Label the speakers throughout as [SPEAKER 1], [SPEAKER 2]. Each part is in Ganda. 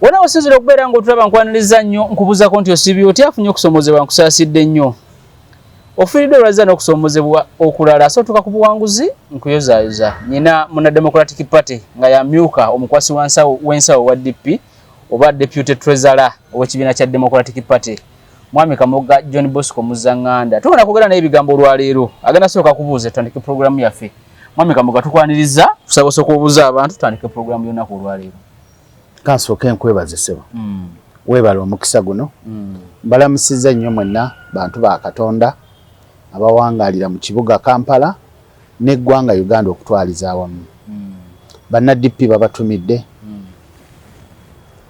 [SPEAKER 1] Wona osinzira okubeera ng'otulaba nkwaniriza nnyo nkubuuzako nti osiibye otya afunye okusoomoozebwa nkusaasidde nnyo. Ofiiriddwe olwaza n'okusoomoozebwa okulala so tuka ku buwanguzi nkuyozaayoza. Nyina muna Democratic Party nga yamyuka omukwasi w'ensawo wa DP oba Deputy Treasurer ow'ekibiina kya Democratic Party. Mwami Kamoga John Bosco Muzanganda. Tugenda kwogera naye ebigambo olwaleero. Agenda sooka kubuuza tutandike programu yaffe. Mwami Kamoga tukwaniriza tusabosoka obuuza abantu tutandike programu y'olunaku olwaleero.
[SPEAKER 2] Kansooke nkwebaze ssebo. Weebala omukisa guno. Mbalamusizza nnyo mwenna bantu ba Katonda abawangaalira mu kibuga Kampala n'eggwanga Uganda okutwaliza awamu. Banna DP babatumidde.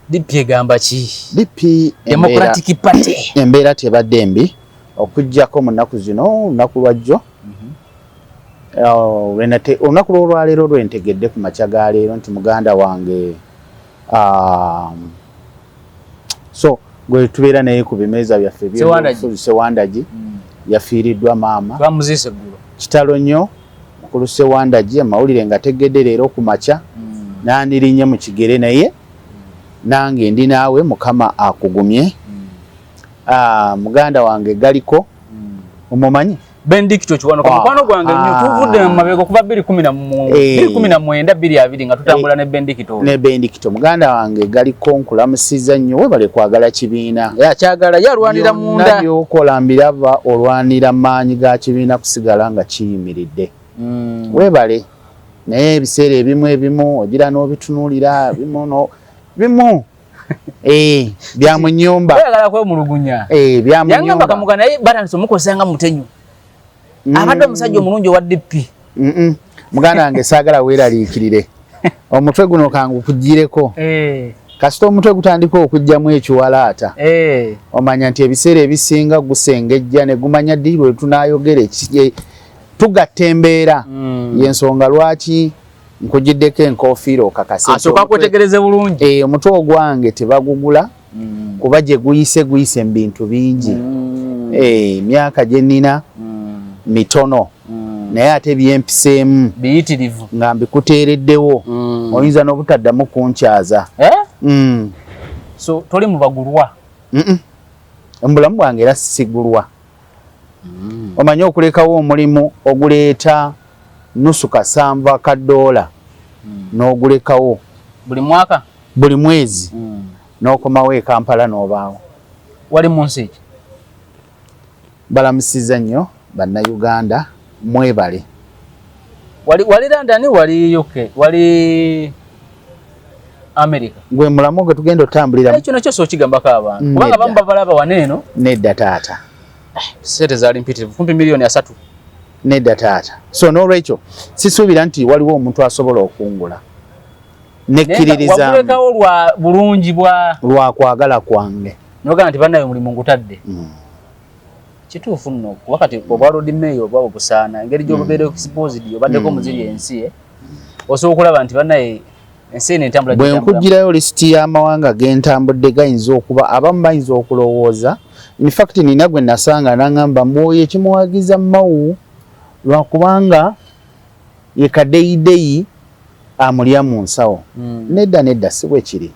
[SPEAKER 1] DP egamba ki?
[SPEAKER 2] DP
[SPEAKER 1] Democratic Party.
[SPEAKER 2] Embeera tebadde embi okuggyako mu nnaku zino olunaku lwajjo. Olunaku lw'olwaleero lwentegedde ku makya ga leero nti muganda wange so gwe tubeera naye ku bimeeza byaffe Sewandagi yafiiriddwa maama.
[SPEAKER 1] Bamuziise eggulo.
[SPEAKER 2] Kitalo nnyo mukulu Sewandagi amawulire nga tegedde leero ku makya n'andirinnye mu kigere naye nange ndi naawe Mukama akugumye. Muganda wange galiko umumanyi
[SPEAKER 1] Bendikito kiwano kwa mukwano gwange nnyo tuvudde mu mabego kuba 2019 nga tutambula ne Bendikito.
[SPEAKER 2] Ne Bendikito muganda wange galiko nkulamusiza nnyo webale kwagala kibiina.
[SPEAKER 1] Ya kyagala yalwanira munda.
[SPEAKER 2] Nabyo okola mbirava olwanira maanyi ga kibiina kusigala nga kiyimiridde. Webale naye ebiseera ebimu ogira n'obitunuulira bimu bya mu nnyumba.
[SPEAKER 1] Oyagala kwemulugunya.
[SPEAKER 2] Bya mu nnyumba.
[SPEAKER 1] Yangamba Kamuga naye batandise omukosanga mutenyu. Abadde omusajja omulungi wa DP.
[SPEAKER 2] Muganda wange saagala weeraliikirire. Omutwe guno kangu kugireko. Kasita omutwe gutandika okujjamu ekiwalaata. Omanya nti ebiseera ebisinga gusengejja ne gumanya ddi lwe tunaayogera tugatta embeera. Y'ensonga lwaki nkugiddeko enkoofiira okakase.
[SPEAKER 1] Asooka kwetegereze bulungi.
[SPEAKER 2] Omutwe ogwange tebagugula kuba gye guyise mu bintu bingi. Emyaka gye nnina mitono naye ate byempiseemu
[SPEAKER 1] biyitirivu
[SPEAKER 2] nga mbikuteereddewo oyinza n'obutaddamu kunkyaza.
[SPEAKER 1] So toli mu bagulwa?
[SPEAKER 2] Omubulamu bwange era sigulwa. Omanyi okulekawo omulimu oguleeta nusu kasanva ka $, n'ogulekawo
[SPEAKER 1] buli mwaka
[SPEAKER 2] buli mwezi n'okomawo e Kampala n'obaawo.
[SPEAKER 1] Wali mu nsi ki?
[SPEAKER 2] Balamusizza nnyo Bannayuganda mwebale.
[SPEAKER 1] Wali London wali UK wali America.
[SPEAKER 2] Gwe mulamu gwe tugenda otambulira.
[SPEAKER 1] Ekyo nakyo so kigambako abantu. Kubanga bamu babalaba waneeno.
[SPEAKER 2] Nedda taata.
[SPEAKER 1] Sente zaali mpitirivu kumpi milioni 3.
[SPEAKER 2] Nedda taata. So n'olwekyo sisuubira nti waliwo omuntu asobola okungula. Nekkiririza.
[SPEAKER 1] Wabulekawo lwa bulungi
[SPEAKER 2] lwa kwagala kwange.
[SPEAKER 1] Nogamba nti bannayo mulimu ngutadde. Kituufu nno wakati obwa road mayor obwa obusaana engeri gy'obeera exposed obaddeko muziri ensi osobola okulaba nti bannaye ensi n'entambula
[SPEAKER 2] bwe nkugirayo lisiti y'amawanga g'entambudde gayinza okuba abamu bayinza okulowooza. In fact nina gwe nasanga n'angamba mwoyo ekimuwagiza Mawu lwakubanga ye kadeyideyi amulya mu nsawo. Nedda si bwe kiri.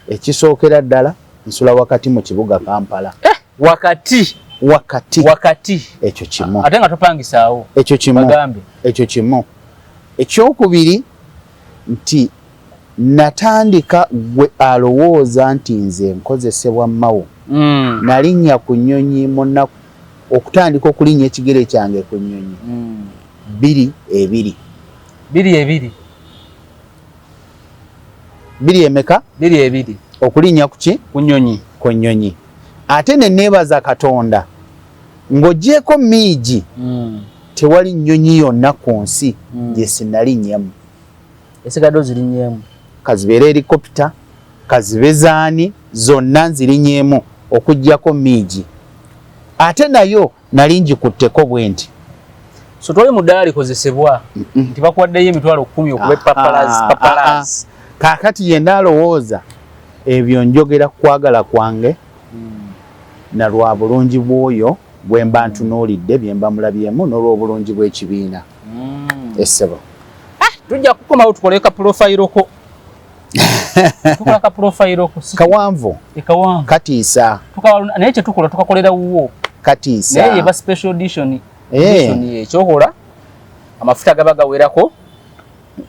[SPEAKER 2] Ekisookera ddala nsula wakati mu kibuga Kampala. Wakati ekyo kimu
[SPEAKER 1] ate nga topangisaawo
[SPEAKER 2] ekyo kimu. Ekyokubiri nti natandika gwe alowooza nti nze nkozesebwa Mawu. Nalinnya ku nnyonyi munaku okutandika okulinnya ekigere kyange ku nnyonyi. 2 emeka?
[SPEAKER 1] 2
[SPEAKER 2] okulinnya kuki?
[SPEAKER 1] Ku
[SPEAKER 2] nnyonyi. Ate ne neebaza Katonda ng'oggyeko miigi tewali nnyonyi yonna ku nsi gye sinalinnyamu.
[SPEAKER 1] Esigadde ozirinnyeemu.
[SPEAKER 2] Kazibeera helikopita, kazibe zaani, zonna nzirinnyeemu okuggyako miigi. Ate nayo nali ngikutteko bwe nti.
[SPEAKER 1] So toli mu ddaala likozesebwa nti bakuwaddeyo emitwalo 10 okuba papalazi.
[SPEAKER 2] Kaakati yenna alowooza ebyo njogera kwagala kwange na lwa bulungi bw'oyo bwe mba ntunuulidde bye mba mulabyemu n'olw'obulungi bw'ekibiina. Essebo.
[SPEAKER 1] Tujja kukomawo tukole ka profile ko. tukola ka profile ko
[SPEAKER 2] kawanvu
[SPEAKER 1] ekawanvu
[SPEAKER 2] katiisa
[SPEAKER 1] tukawaluna naye kye tukola tukakolera wuwo
[SPEAKER 2] katiisa
[SPEAKER 1] naye yeba special edition ye kyokola amafuta gaba gawerako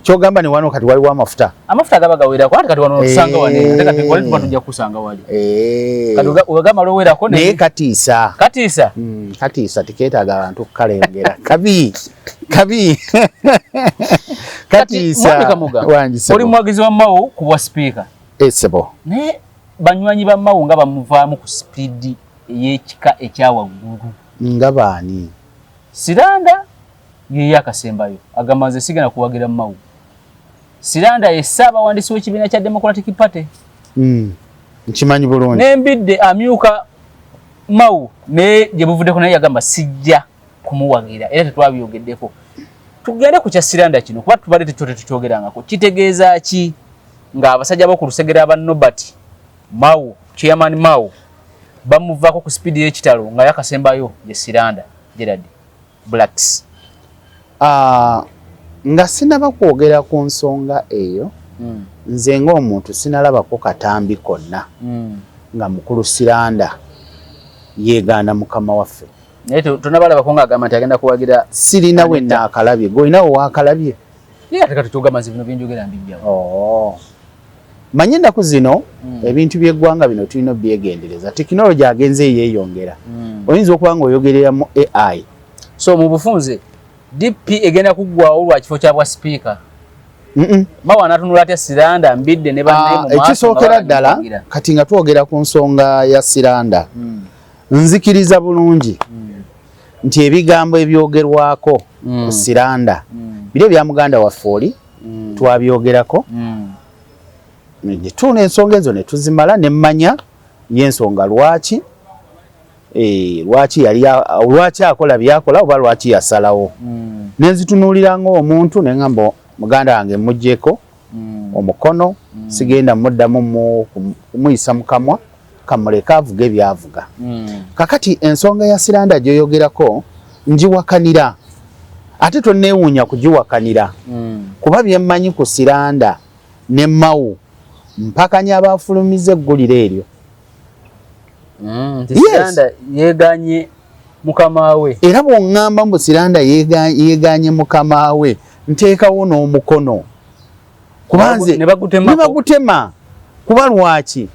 [SPEAKER 2] kyogamba ne wano kati waliwo amafuta
[SPEAKER 1] gaba gawerako ate kati wano tusanga wane ate kati wali tujja kusanga wali kati ogamba lowerako
[SPEAKER 2] naye katiisa katiisa tikeetaaga abantu kukalengera kabi katiisa
[SPEAKER 1] oli mwagizi wa Mao ku bwa speaker
[SPEAKER 2] esebo
[SPEAKER 1] naye banywanyi ba Mao nga bamuvaamu ku speed ey'ekika ekyawaggulu
[SPEAKER 2] nga baani
[SPEAKER 1] Siranda ye yakasembayo agamaze sigana kuwagira Mao Siranda esaba wandisi w'ekibiina kya Democratic Party
[SPEAKER 2] nkimanyi bulungi
[SPEAKER 1] nembidde amyuka Mao ne gye buvuddeko naye yagamba sijja kumuwagira era tetwabyogeddeko tugende ku kya Siranda kino kuba tubadde tekyogerangako kitegeeza ki nga abasajja bo ku lusegera aba Nobert Mao chairman Mao bamuvaako ku speed y'ekitalo nga yakasembayo ye Siranda Gerard Blacks
[SPEAKER 2] nga sinaba kwogera ku nsonga eyo nze ng'omuntu sinalabako katambi konna nga mukulu Siranda yeegaana mukama waffe
[SPEAKER 1] naye tonabalabako ng'agamba nti agenda kuwagira
[SPEAKER 2] sirina we naakalabye gw'olinawo waakalabye
[SPEAKER 1] ye ate kati tugamazi bino byenjogera mbijjawo
[SPEAKER 2] manyi ennaku zino ebintu by'eggwanga bino tulina byegendereza tekinologi agenze yeeyongera oyinza okuba ng'oyogerera mu AI
[SPEAKER 1] so mu bufunze DP egenda kuggwawo lwa kifo kya bwa speaker Mao anatunula atya Siranda mbidde ne banne mu maaso
[SPEAKER 2] ekisookera ddala kati nga twogera ku nsonga ya Siranda nzikiriza bulungi nti ebigambo ebyogerwako ku Siranda bire bya muganda waffe oli twabyogerako ne tuna ensonga ezo ne tuzimala ne mmanya y'ensonga lwaki lwaki akola byakola oba lwaki yasalawo nenzitunuulira ng'omuntu ne ngamba muganda wange muggyeko omukono sigenda muddamu kumuyisa mu kamwa kamuleka avuga ebyavuga kakati ensonga ya Siranda gyoyogerako ngiwakanira ate tonneewuunya kugiwakanira kuba byemmanyi ku Siranda ne Mao mpakanya abafulumiza eggulire eryo
[SPEAKER 1] Siranda yeeganye mukama we
[SPEAKER 2] era bw'oŋŋamba mbu Siranda yeeganye mukama we nteekawo n'omukono kuba nze ne bagutema kuba lwaki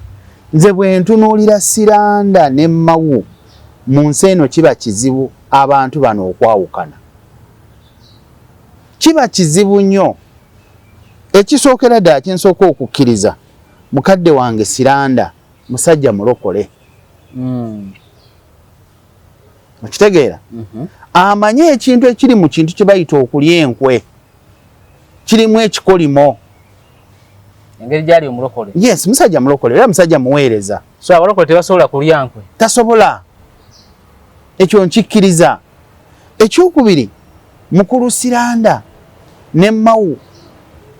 [SPEAKER 2] nze bwe ntunuulira Siranda ne Mao mu nsi eno kiba kizibu abantu bano okwawukana kiba kizibu nnyo ekisookera ddala kinsooka okukkiriza mukadde wange Siranda musajja mulokole okitegeera amanye ekintu ekiri mu kintu kye bayita okulya enkwe kirimu ekikolimo
[SPEAKER 1] engeri gyali omulokole
[SPEAKER 2] yes musajja mulokole era musajja muweereza
[SPEAKER 1] so abalokole tebasobola kulya nkwe
[SPEAKER 2] tasobola ekyo nkikkiriza ekyokubiri mukulu Siranda ne Mao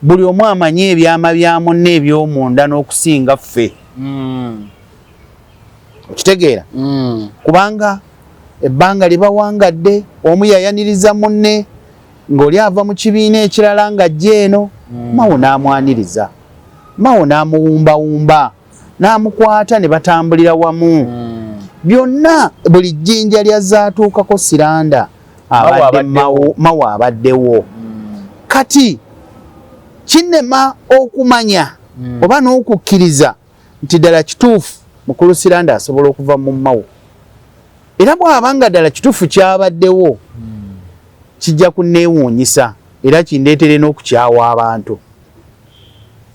[SPEAKER 2] buli omu amanye ebyama bya munne eby'omunda n'okusinga ffe okitegeera kubanga ebbanga lye bawangadde omu yayaniriza munne ng'oli ava mu kibiina ekirala ng'ajja eno Mao n'amwaniriza Mao n'amuwumbawumba n'amukwata ne batambulira wamu byonna buli jjinja lyazaatuukako Siranda abadde Mao abaddewo kati kinema okumanya oba n'okukkiriza nti ddala kituufu mukulu Siranda asobola okuva mu Mao era bw'abanga ddala kituufu kyabaddewo kijja kunneewuunyisa era kindeetere n'okukyawa abantu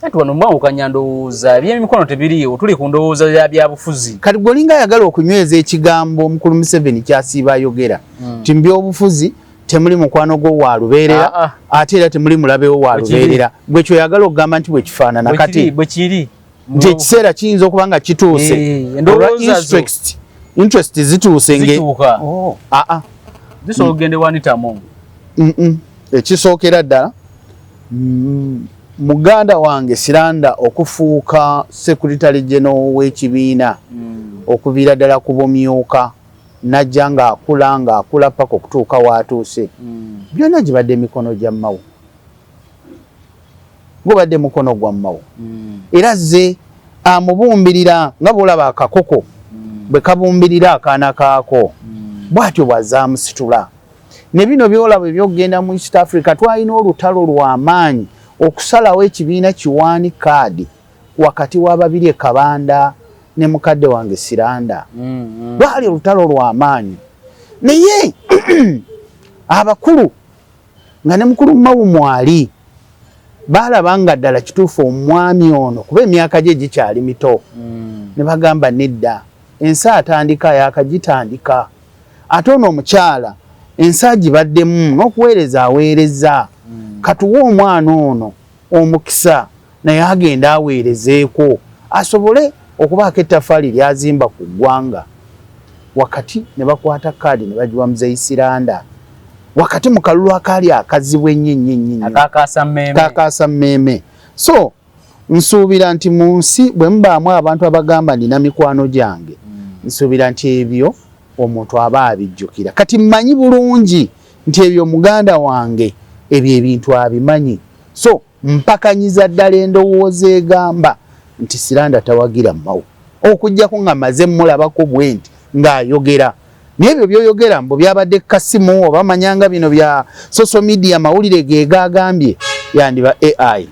[SPEAKER 1] ati wano mwawukanya ndowooza eby'emikono tebiriiwo tuli ku ndowooza ya byabufuzi
[SPEAKER 2] kati gwolinga ayagala okunyweza ekigambo omukulu Museveni kyasiiba ayogera ti mu byobufuzi temuli mukwano gwo wa lubeerera ate era temuli mulabewo wa lubeerera gwe kyoyagala okugamba nti bwe kifaanana kati
[SPEAKER 1] bwe kiri
[SPEAKER 2] nti ekiseera kiyinza okuba nga kituuse interest zituuse
[SPEAKER 1] zisobola okugenda ewanitamu
[SPEAKER 2] ekisookera ddala muganda wange Siranda okufuuka Secretary General w'ekibiina okuviira ddala ku bumyuka najja ng'akula paka okutuuka waatuuse byonna gibadde emikono gya Mao gubadde mukono gwa Mao era ze amubumbirira nga bolaba akakoko bwe kabumbirira akaana kaako bwatyo bwazaamusitula ne bino byolaba ebyokugenda mu East Africa twalina olutalo lw'amaanyi okusalawo ekibiina kiwaani kaadi wakati w'ababiri e Kabanda ne mukadde wange Siranda lwali olutalo lw'amaanyi naye abakulu nga ne mukulu Mao mwali balaba nga ddala kituufu omwami ono kuba emyaka gye gikyali mito ne bagamba nedda ensi atandika yakagitandika ate ono omukyala ensi agibaddemu n'okuweereza aweereza katuwa omwana ono omukisa naye agenda aweerezeeko asobole okubaako ettaffaali lyazimba ku ggwanga wakati ne bakwata kaadi ne bagiwa Muzeeyi Siranda wakati mu kalulu akaali akazibu ennyo akakaasa mmeeme so nsuubira nti mu nsi bwe mubaamu abantu abagamba nina mikwano gyange nsuubira nti ebyo omuntu aba abijjukira kati mmanyi bulungi nti ebyo muganda wange ebyo ebintu abimanyi so mpakanyiza ddala endowooza egamba nti Siranda tawagira Mao okujjako nga maze mulabako bwe nti ng'ayogera n'ebyo byoyogera mbu byabadde kasimu oba manyanga bino bya social media mawulire ge gagambye yandiba AI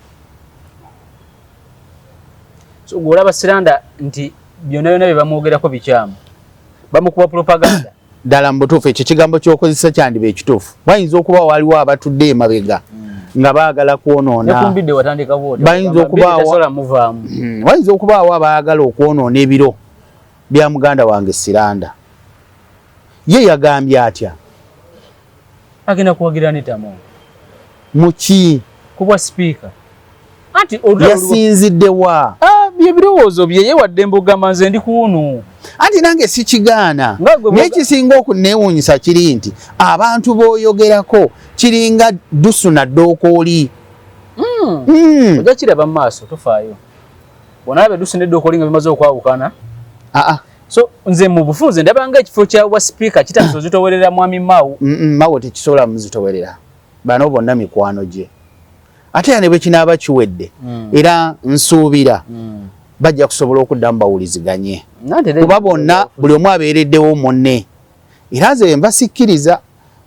[SPEAKER 1] so golaba Siranda nti byonna byonna bye bamwogerako bikyamu bamukuba propaganda
[SPEAKER 2] ddala mu butuufu ekyo kigambo ky'okozesa kyandiba ekituufu bayinza okuba waliwo abatudde emabega nga baagala kwonoona bayinza okubaawo abaagala okwonoona ebiro bya muganda wange Siranda ye yagambye atya
[SPEAKER 1] agenda kuwagira nitamo
[SPEAKER 2] muki
[SPEAKER 1] kubwa speaker
[SPEAKER 2] anti yasinzidde wa
[SPEAKER 1] byebirowoozo bye yewadde mbogama nze ndi kuunu
[SPEAKER 2] anti nange sikigaana n'ekisinga okuneewuunyisa kiri nti abantu b'oyogerako kiringa dusu na ddookooli
[SPEAKER 1] ojja kiraba mu maaso tofaayo onalabe dusu n'eddookooli nga bimaze okwawukana so nze mu bufunze ndabanga ekifo kya bwa speaker kitaso zitowerera mwami Mao
[SPEAKER 2] Mao tekisobola muzitowerera bano bonna mikwano gye ate ya ne bwe kinaaba kiwedde era nsuubira bajja kusobola okuddamu bawuliziganye kuba bonna buli omu abeereddewo munne era nze mbasikkiriza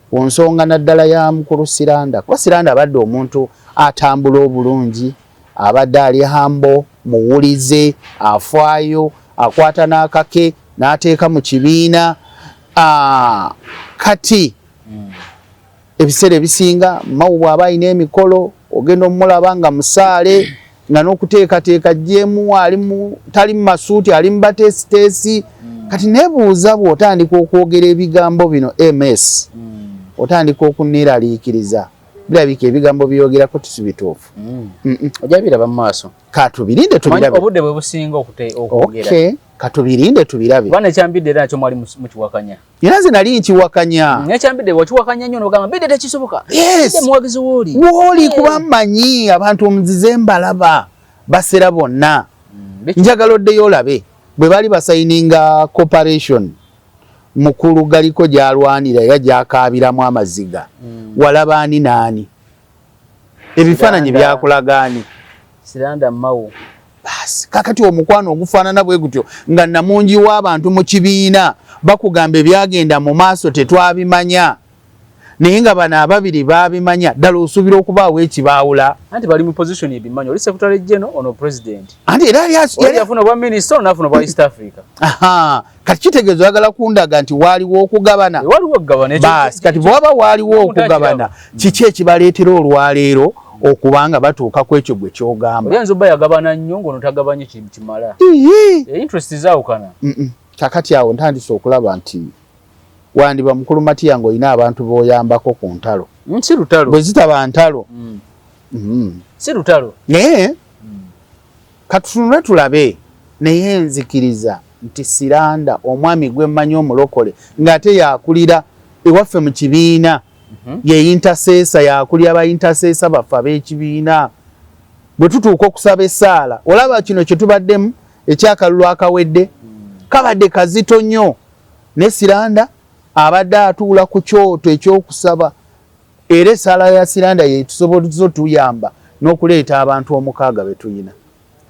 [SPEAKER 2] ku nsonga naddala ya mukulu Siranda kuba Siranda abadde omuntu atambula obulungi abadde ali hambo muwulize afaayo akwata n'akake n'ateeka mu kibiina kati ebiseera ebisinga Mao bw'aba alina emikolo ogenda omulaba nga musaale nga n'okuteekateeka jjeemu tali mu masuuti ali mu bateesiteesi kati nebuuza bw'otandika okwogera ebigambo bino MS otandika okunneeraliikiriza birabika ebigambo byogerako tisibituufu
[SPEAKER 1] ojja biraba mu maaso
[SPEAKER 2] katubirinde tubirabe
[SPEAKER 1] obudde bwe businga okwogera
[SPEAKER 2] katubirinde tubirabe
[SPEAKER 1] bwana ekyambidde era nakyo mwali mukiwakanya
[SPEAKER 2] era nze nali nkiwakanya
[SPEAKER 1] nekyambidde wakiwakanya nnyo n'ogamba mbidde tekisoboka muwagizi wooli
[SPEAKER 2] kuba mmanyi abantu omuzize mbalaba basera bonna njagala oddeyo olabe bwe bali basayininga cooperation mukulu galiko gyalwanira era gyakaabiramu amaziga walaba ani naani ebifaananyi byakulagaani
[SPEAKER 1] Siranda Mao
[SPEAKER 2] basi kakati omukwano ogufaanana bwe gutyo nga namungi w'abantu mu kibiina bakugamba ebyagenda mu maaso tetwabimanya naye nga bano ababiri baabimanya ddala osuubira okubaawo ekibaawula
[SPEAKER 1] anti bali mu position ebimanyi oli secretary general ono president
[SPEAKER 2] anti era
[SPEAKER 1] yali afuna obwa minister ono afuna obwa East Africa
[SPEAKER 2] kati kitegeeza oyagala kundaga nti waaliwo okugabana
[SPEAKER 1] waliwo okugabana
[SPEAKER 2] basi kati bwaba waaliwo okugabana kiki ekibaleetera olwaleero okubanga batuuka ku ekyo gwe kyogamba
[SPEAKER 1] oyanza obba yagabana nnyo ng'ono tagabanye kintu kimala interest zaawukana
[SPEAKER 2] kakati awo ntandise okulaba nti wandiba mukulu Matiya ng'olina abantu b'oyambako ku ntalo
[SPEAKER 1] si lutalo
[SPEAKER 2] bwe zitaba ntalo
[SPEAKER 1] si lutalo
[SPEAKER 2] naye katutunule tulabe naye nzikiriza nti Siranda omwami gwe mmanyi omulokole ng'ate yakulira ewaffe mu kibiina ye intercessor yakulira ba intercessor baffe ab'ekibiina bwe tutuuka okusaba essaala olaba kino kye tubaddemu ekyakalulu akawedde kabadde kazito nnyo ne Siranda abadde atuula ku kyoto ekyokusaba era essaala ya Siranda ye tusobozza tuyamba n'okuleeta abantu omukaaga be tuyina.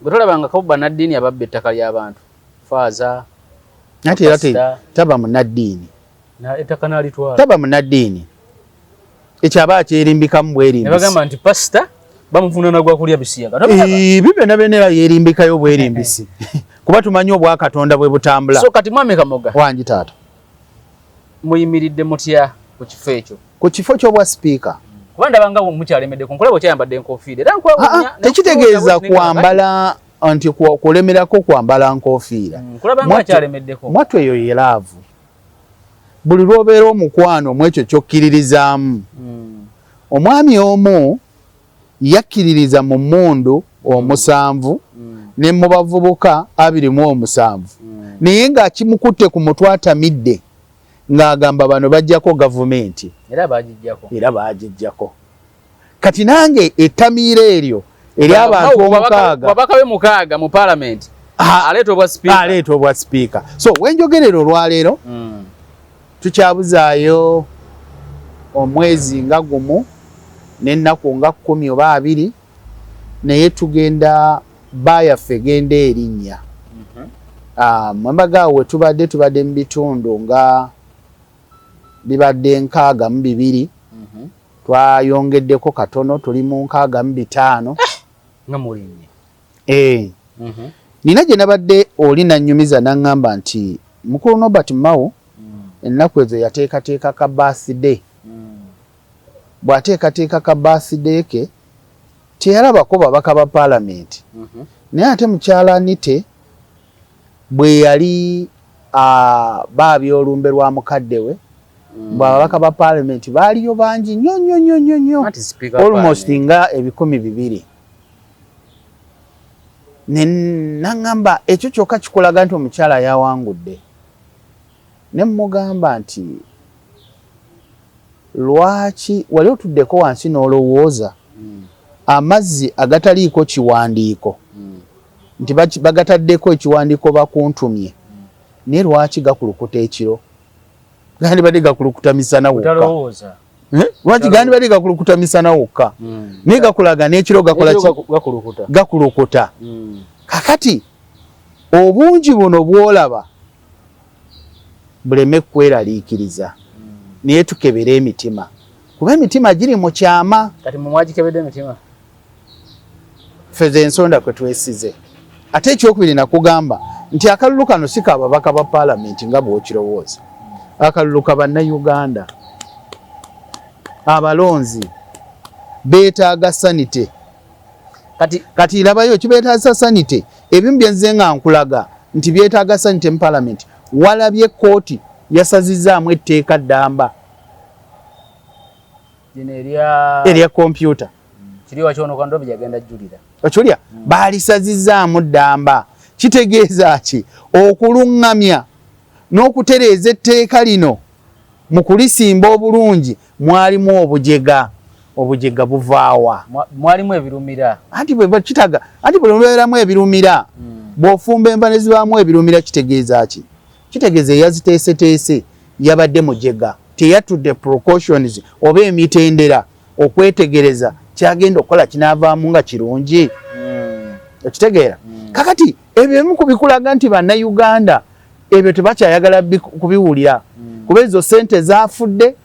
[SPEAKER 1] Bwe tolabangako bannaddiini ababba ettaka ly'abantu faaza
[SPEAKER 2] ate era taba munnaddiini
[SPEAKER 1] ettaka n'alitwala
[SPEAKER 2] taba munnaddiini ekyo aba akyerimbikamu bwerimbisi.
[SPEAKER 1] Ne bagamba nti pasita bamuvunaana gwa kulya bisiyaga.
[SPEAKER 2] Ebyo byonna byonna yerimbikayo bwerimbisi kuba tumanyi obwakatonda bwe butambula.
[SPEAKER 1] So kati mwami Kamoga
[SPEAKER 2] wangi taata
[SPEAKER 1] muyimiridde mutya ku kifo ekyo?
[SPEAKER 2] Ku kifo ky'obwa sipiika
[SPEAKER 1] kuba ndabanga mukyalemeddeko nkulaba okyayambadde enkofiira era
[SPEAKER 2] tekitegeeza kwambala nti kulemerako kwambala nkofiira.
[SPEAKER 1] Kulabanga akyalemeddeko
[SPEAKER 2] mwattu eyo ye laavu. Buli lw'obeera omukwano mu ekyo ky'okkiririzaamu. Omwami omu yakkiririza mu mmundu omusanvu ne mu bavubuka 27 naye ng'akimukutte ku mutwe atamidde ng'agamba bano bajjako gavumenti era baagijjako. Kati nange ettamiira eryo eri abantu omukaaga
[SPEAKER 1] babaka be mukaaga mu parliament aleeta
[SPEAKER 2] obwa sipiika. So wenjogerera olwaleero tukyabuzaayo omwezi nga gumu n'ennaku nga 10 oba 20 naye tugenda baayaffe genda erinnya. Mwembaga we tubadde mu bitundu nga bibadde 62 twayongeddeko katono tuli mu 65
[SPEAKER 1] nga mulinnya.
[SPEAKER 2] Nina gye nabadde oli nannyumiza n'aŋŋamba nti mukulu Nobert Mao ennaku ezo yateekateeka ka birthday. Bw'ateekateeka ka birthday ke teyalabako babaka ba parliament. Naye ate mukyala Anite bwe yali baabya olumbe lwa mukadde we babaka ba parliament baaliyo bangi nnyo almost nga 200. Ne naŋŋamba ekyo kyokka kikulaga nti omukyala yawangudde. Ne mmugamba nti lwaki wali otuddeko wansi n'olowooza amazzi agataliiko kiwandiiko nti bagataddeko ekiwandiiko bakuntumye naye lwaki gakulukuta ekiro gandi badde gakulukuta misana wokka. Lwaki gandi badde gakulukuta misana wokka naye gakulaga n'ekiro gakulukuta. Kakati obungi buno bwolaba buleme kweraliikiriza naye tukebere emitima kuba emitima giri mu kyama.
[SPEAKER 1] Kati mumwagikebedde emitima
[SPEAKER 2] feze ensonda kwe twesize. Ate ekyokubiri nakugamba nti akalulu kano si ka babaka ba parliament nga bw'okirowooza. Akalulu ka bannayuganda abalonzi beetaaga sanite. Kati labayo kibeetaaza sanite ebimu bye nze nga nkulaga nti byetaaga sanite mu parliament. Walabye kooti yasazizaamu etteeka ddamba erya kompyuta okyolya baalisazizaamu ddamba. Kitegeeza ki? Okuluŋŋamya n'okutereeza etteeka lino mu kulisimba obulungi mwalimu obujega. Obujega buvaawa?
[SPEAKER 1] Mwalimu ebirumira.
[SPEAKER 2] Anti bwe kitaga anti bwe lubeeramu ebirumira bw'ofumba enva ne zibaamu ebirumira kitegeeza ki? Kitegeeza eyaziteeseteese yabadde mujega teyatudde precautions oba emitendera okwetegereza kyagenda okukola kinaavaamu nga kirungi. Okitegeera? Kakati ebyo ebimu ku bikulaga nti bannayuganda ebyo tebakyayagala kubiwulira kuba ezo ssente zaafudde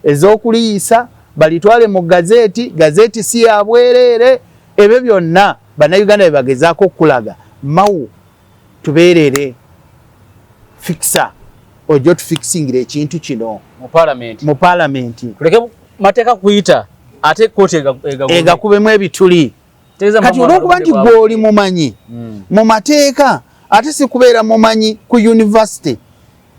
[SPEAKER 2] ez'okuliisa balitwale mu gazeeti si ya bwereere. Ebyo byonna bannayuganda bye bagezaako okulaga. Mao tubeerere fixa ojo tufikisingira ekintu kino mu parliament.
[SPEAKER 1] Tuleke mateeka kuyita ate kooti
[SPEAKER 2] egakubemu ebituli. Kati olw'okuba nti gw'oli mumanyi mu mateeka ate si kubeera mumanyi ku university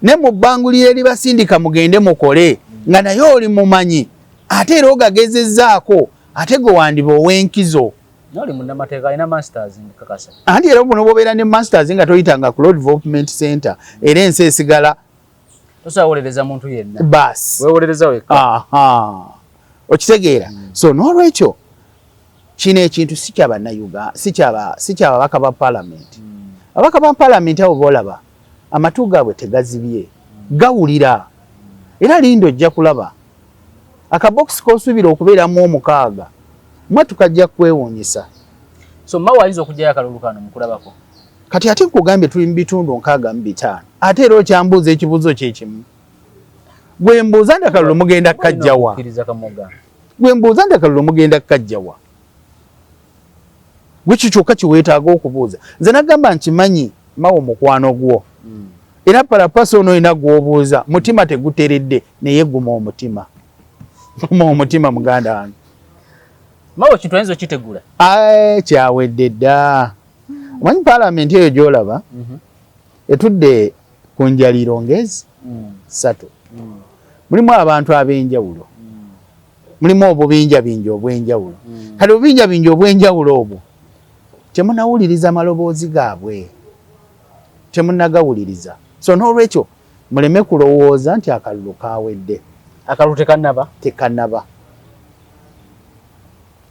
[SPEAKER 2] ne mu bbangulire libasindika mugende mukole nga naye oli mumanyi ate era ogagezezzaako ate gwe wandiba ow'enkizo.
[SPEAKER 1] Noli munnamateeka alina masters nkakasa.
[SPEAKER 2] Anti era buno bw'obeera ne masters nga toyitanga ku Road Development Center era ensi esigala
[SPEAKER 1] tosawolereza muntu yenna.
[SPEAKER 2] Basi
[SPEAKER 1] weewolereza wekka.
[SPEAKER 2] Okitegeera? So n'olwekyo kino ekintu si kya bannayuganda si kya babaka ba parliament. Ababaka ba parliament abo boolaba amatu gaabwe tegazibye gawulira era linda ojja kulaba akabox k'osuubira okubeeramu omukaaga mwe tukajja kwewuunyisa.
[SPEAKER 1] So Mao ayinza okujjayo akalulu kano mukulabako.
[SPEAKER 2] Kati ate nkugambye tuli mu bitundu 65 ate era okyambuuza ekibuuzo kye kimu. Gwe mbuuza nti akalulu mugenda kukajjawa. Gwe mbuuza nti akalulu mugenda kukajjawa. Gwe kyokka kiweetaaga okubuuza. Nze nagamba nkimanyi Mao mukwano gwo. Era parapasa ono ina gw'obuuza mutima teguteredde naye guma omutima. Guma omutima muganda wange.
[SPEAKER 1] Mao kintu ayinza okitegula.
[SPEAKER 2] Kyawedde dda. Omanyi palamenti eyo gy'olaba etudde ku njaliro ngezi 3. Mulimu abantu ab'enjawulo. Mulimu obubinjabinja obw'enjawulo. Kale obubinjabinja obw'enjawulo obwo temunawuliriza maloboozi gaabwe. Temunnagawuliriza. So n'olwekyo muleme kulowooza nti akalulu kaawedde.
[SPEAKER 1] Akalulu tekannaba?
[SPEAKER 2] Tekannaba.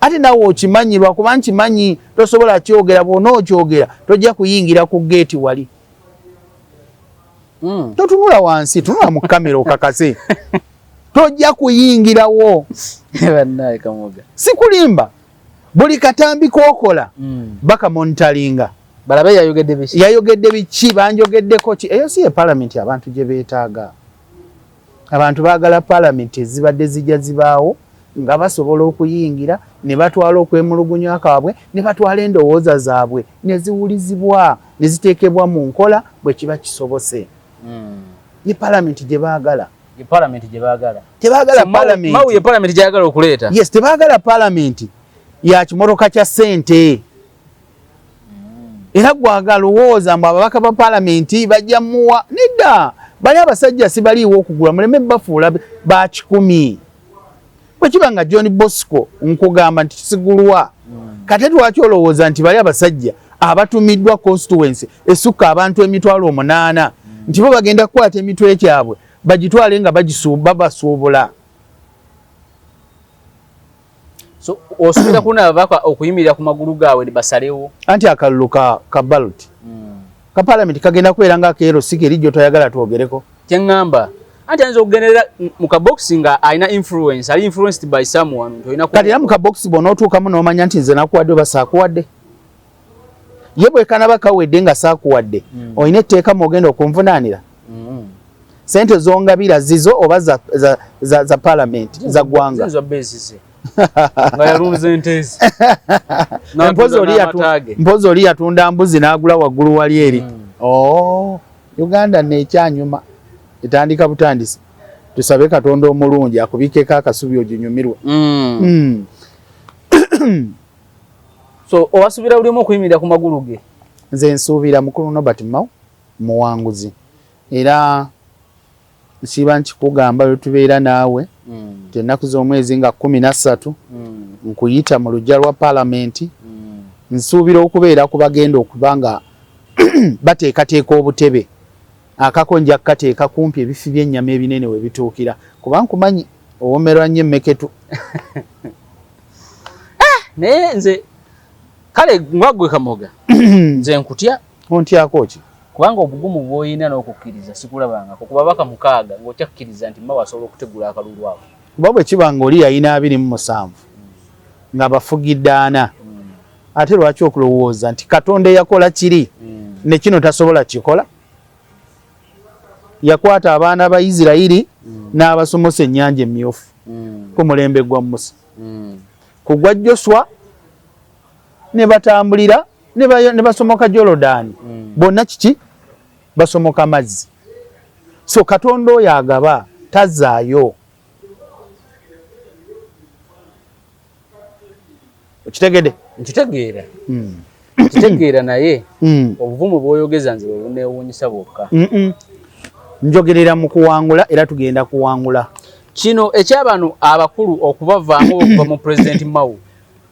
[SPEAKER 2] Ate nawe okimanyirwa kuba nkimanyi tosobola kyogera bw'ona okyogera tojja kuyingira ku geeti wali. Totunula wansi, tunula mu kamera okakase. Tojja kuyingirawo.
[SPEAKER 1] Bannaye Kamoga.
[SPEAKER 2] Sikulimba. Buli katambi k'okola bakamonitalinga.
[SPEAKER 1] Balabe yayogedde biki?
[SPEAKER 2] Yayogedde biki, banjogeddeko ki? Eyo si ye palamenti abantu gye beetaaga. Abantu baagala palamenti ezibadde zijja zibaawo nga basobola okuyingira ne batwala okwemulugunya kwabwe ne batwala endowooza zaabwe ne ziwulizibwa ne ziteekebwa mu nkola bwe kiba kisobose. Ye palamenti gye baagala.
[SPEAKER 1] Ye palamenti gye baagala.
[SPEAKER 2] Tebaagala palamenti.
[SPEAKER 1] Mao ye palamenti gy'ayagala okuleeta.
[SPEAKER 2] Yes, tebaagala palamenti ya kimotoka kya ssente. Era gwagala lowooza mbu ababaka ba palamenti bajja muwa nedda. Bali abasajja si baliiwo okugula muleme bafuula ba 10. Bwe kiba nga John Bosco nkugamba nti kisigulwa. Kati lwaki olowooza nti bali abasajja abatumiddwa constituency esukka abantu emitwalo 8 nti bo bagenda kukwata emitwe kyabwe bagitwale nga babasuubula.
[SPEAKER 1] So osubira kuna ababaka okuyimirira ku magulu gaabwe ne basalewo.
[SPEAKER 2] Anti akalulu ka ballot. Ka parliament kagenda kubeera nga akeero sike lijjo toyagala twogereko.
[SPEAKER 1] Kyengamba. Anti anzo okugendera mu kaboxing ayina influence, ali influenced by someone.
[SPEAKER 2] Kati era mu kaboxing bonootuukamu n'omanya nti nze nakuwadde oba saakuwadde. Ye bwe kanaba kawedde nga saakuwadde. Oyina etteeka mwogenda okunvunaanira. Sente zongabira zizo oba za parliament za ggwanga.
[SPEAKER 1] Zizo bezise. Nga yalunze entezi.
[SPEAKER 2] Mpozi oli yatunda mbuzi n'agula waggulu wali eri. Uganda nekyanyuma etandika butandisi. Tusabe Katonda omulungi akubikeko akasubi oginyumirwe.
[SPEAKER 1] So owasubira ulimu okuyimirira ku magulu ge?
[SPEAKER 2] Nze nsuubira mukulu Nobert Mao muwanguzi. Era nsiba nkikugamba lwe tubeera naawe ennaku z'omwezi nga 13 nkuyita mu lujja lwa palamenti. Nsuubira okubeera ku bagenda okuba nga bateekateeka obutebe akako nja kukateeka kumpi ebifi by'ennyama ebinene we bituukira kuba nkumanyi owomerwa nnyo emmeketu.
[SPEAKER 1] Naye nze kale ngwagwe Kamoga nze nkutya.
[SPEAKER 2] Ontyako ki?
[SPEAKER 1] Kubanga obugumu bw'oyina n'okukkiriza sikulabangako ku babaka 6 ng'okyakkiriza nti Mao asobola okutegula akalulu ako. Kuba
[SPEAKER 2] bwe kiba ng'oli yalina 27 nga bafugidde 4 ate lwaki okulowooza nti Katonda yakola kiri ne kino tasobola kikola? Yakwata abaana ba Isirayiri n'abasomosa ennyanja emmyufu ku mulembe gwa Musa. Kugwa Joshua ne batambulira ne basomoka Jolodaani. Bonna kiki? Basomoka mazzi. So Katonda oyo agaba tazaayo. Okitegedde?
[SPEAKER 1] Nkitegeera. Nkitegeera naye obuvumu bw'oyogeza nze buneewuunyisa bwokka.
[SPEAKER 2] Njogerera mu kuwangula era tugenda kuwangula.
[SPEAKER 1] Kino eky'abantu abakulu okubavaamu okuva mu President Mao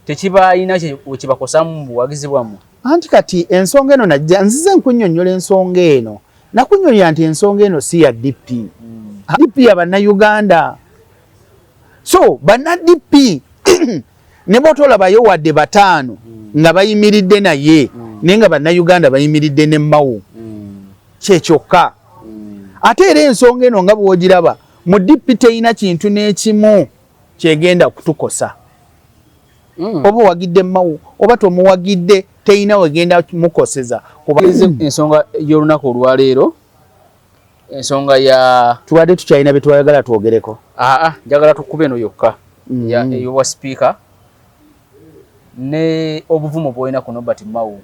[SPEAKER 1] tekibaayina kibakosamu mu buwagizi bwammwe.
[SPEAKER 2] Anti kati ensonga eno najja nzize nkunnyonnyola ensonga eno. Nakunnyonnyola nti ensonga eno si ya DP. DP ya bannayuganda. So banna DP ne botolabayo wadde 5 nga bayimiridde naye naye nga bannayuganda bayimiridde ne Mao. Kyekyokka. Ate era ensonga eno nga bw'ogiraba mu DP teyina kintu n'ekimu kyegenda kutukosa. oba owagidde Mao oba tomuwagidde teyina wegenda mukoseza kuba
[SPEAKER 1] ensonga y'olunaku olwaleero ensonga ya
[SPEAKER 2] tubadde tukyalina bye twayagala twogereko
[SPEAKER 1] njagala tukube eno yokka ey'obwa sipiika ne obuvumo bw'olina ku Nobert Mao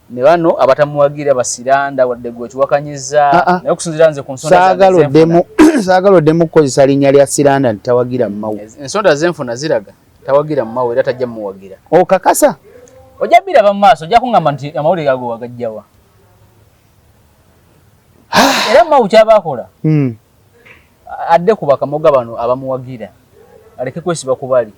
[SPEAKER 1] ne bano abatamuwagira basiranda wadde gwe kiwakanyiza naye okusinziira nze ku nsonda
[SPEAKER 2] saagala oddemu kukozesa linnya lya siranda nti tawagira Mao
[SPEAKER 1] ensonda zenfuna ziraga tawagira Mao era tajja muwagira
[SPEAKER 2] okakasa
[SPEAKER 1] ojja biraba mu maaso ojja kuŋŋamba nti amawulire ago wagajjawa era Mao kyaba akola adde ku bakamoga bano abamuwagira aleke kwesiba ku bali